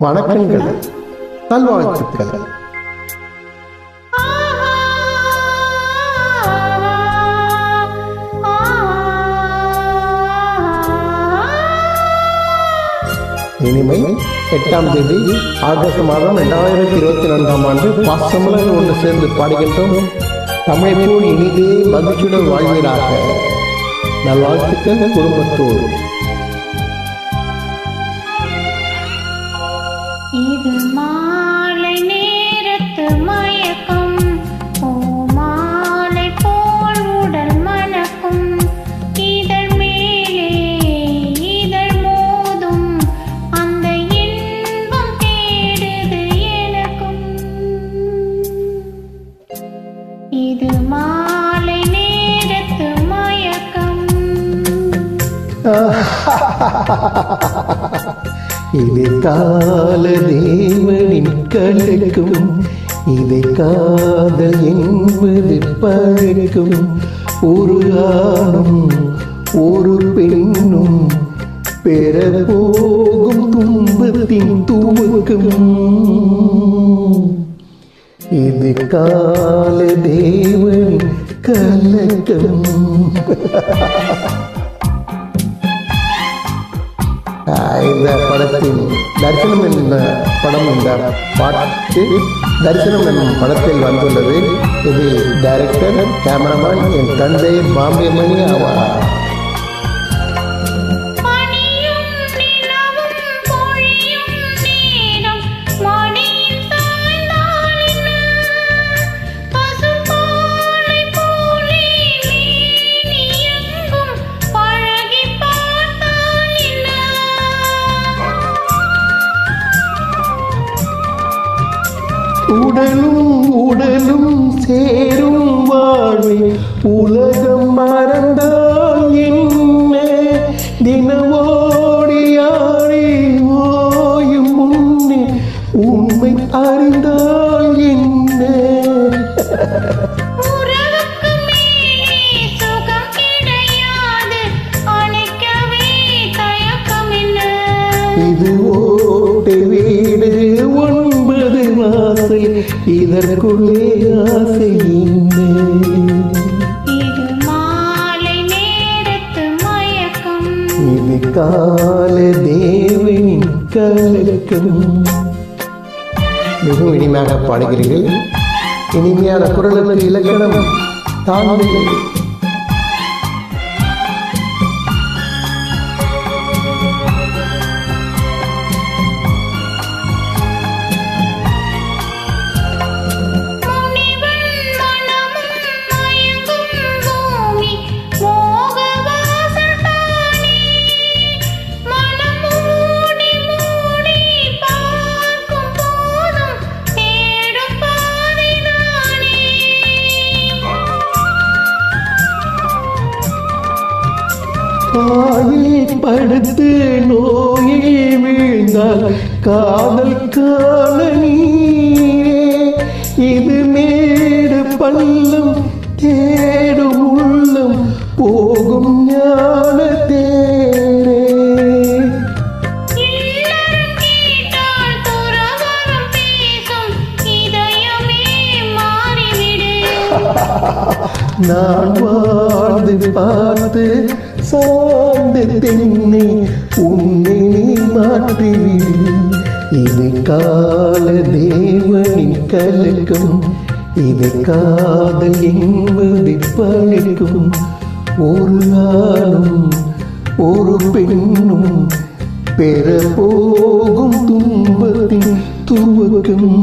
வணக்கங்கள், நல்வாழ்த்துக்கள். இனிமை 8ஆம் தேதி ஆகஸ்ட் மாதம் 2024ஆம் ஆண்டு பாசமலர் ஒன்று சேர்ந்து பாடுகின்றோம். தமிழை போல் இனிதே மகிழ்ச்சியுடன் வாழ்வீராக. நல்வாழ்த்துக்கள் குடும்பத்தோடு. இது மாலை நேரத்து மயக்கம், ஓ மாலை போல் உடல் மணக்கும், இதழ் மேலே இதழ் மோதும், அந்த இன்பம் தேடுது எனக்கும். இது மாலை நேரத்து மயக்கம். இது கால தேவனின் கலக்கும், இதை காதல் என்பது பழக்கும். ஒரு ஆணும் ஒரு பெண்ணும் பெற போகும் துன்பத்தின் துவக்கம். இது கால தேவனின் கலக்கம். இந்த படத்தின் தரிசனம் என்ற படம், இந்த பாட்டு தரிசனம் என்னும் படத்தில் வந்துள்ளது. இது டைரக்டர், கேமராமேன் என் தந்தை பாம்பே மணி ஆவார். உடலும் உடலும் சேரும் வாழ்வை உலகம் மறந்தால் என்ன, தினவோடியாடி ஓயும் முன்னே உண்மை அறிந்தால் என்ன. இது ஓட்டு வீடு 9 வாசல், இதற்குள்ளே ஆசை என்ன. இது மாலை நேரத்து மயக்கம், இது கால தேவனின் கலக்கம். மிகவும் இனிமையாக பாடுகிறீர்கள். இனிமையான குரலுக்கு இலக்கணம் தாழ்ந்து. காயில் படுத்து நோயில் வீழ்ந்தால் காதல் காண நீரே, இது மேடு பள்ளம் தேடும் உள்ளம் போகும் ஞான தேரே. நான் வாழ்ந்து பார்த்து சார்ந்து தென்னை உன்னை நீ மாற்றிவிடு. இது கால தேவனின் கலக்கம், இது காதல் என்பது பழிக்கும். ஒரு ஆணும் ஒரு பெண்ணும் பெற போகும் துன்பத்தின் துவக்கம்.